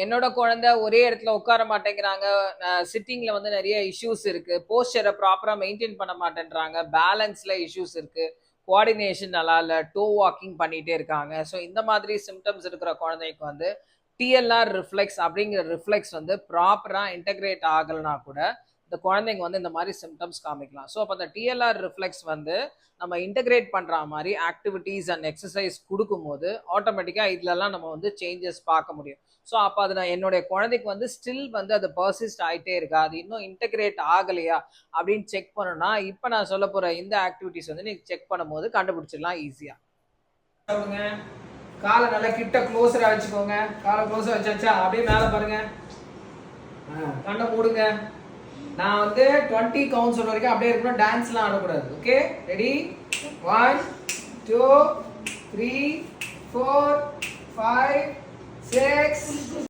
என்னோட குழந்தை ஒரே இடத்துல உட்கார மாட்டேங்கிறாங்க. சிட்டிங்ல வந்து நெறைய இஷ்யூஸ் இருக்கு. போஸ்டர ப்ராப்பரா மெயின்டெயின் பண்ண மாட்டேன்றாங்க. பேலன்ஸ்ல இஷ்யூஸ் இருக்கு. கோஆர்டினேஷன் நல்லா இல்ல. டோ வாக்கிங் பண்ணிட்டே இருக்காங்க. ஸோ இந்த மாதிரி சிம்ப்டம்ஸ் இருக்கிற குழந்தைக்கு வந்து டிஎல்ஆர் ரிஃப்ளெக்ஸ் அப்படிங்கிற ரிஃப்ளெக்ஸ் வந்து ப்ராப்பரா இன்டகிரேட் ஆகலனா கூட இந்த குழந்தைங்க வந்து இந்த மாதிரி சிம்ப்டம்ஸ் காமிக்கலாம். ஸோ அப்போ அந்த டிஎல்ஆர் ரிஃப்ளெக்ஸ் வந்து நம்ம இன்டகிரேட் பண்ற மாதிரி ஆக்டிவிட்டீஸ் அண்ட் எக்ஸசைஸ் கொடுக்கும்போது ஆட்டோமேட்டிக்காக இதுலலாம் நம்ம வந்து சேஞ்சஸ் பார்க்க முடியும். ஸோ அப்போ அது நான் என்னுடைய குழந்தைக்கு வந்து ஸ்டில் வந்து அது பர்சிஸ்ட் ஆகிட்டே இருக்கா, அது இன்னும் இன்டகிரேட் ஆகலையா அப்படின்னு செக் பண்ணணும்னா இப்போ நான் சொல்ல போகிற இந்த ஆக்டிவிட்டீஸ் வந்து நீங்கள் செக் பண்ணும்போது கண்டுபிடிச்சிடலாம் ஈஸியாக. காலை நல்லா கிட்ட க்ளோஸரா வச்சுக்கோங்க. காலை க்ளோஸரா வச்சாச்சா? அப்படியே மேலே பாருங்க. கண்ணை மூடுங்க. நான் வந்து 20 கவுண்ட் சொல்ற வரைக்கும் அப்படியே இருக்கணும். டான்ஸ்லாம் ஆடக்கூடாது. Okay, ready? 1 2 3 4 5 6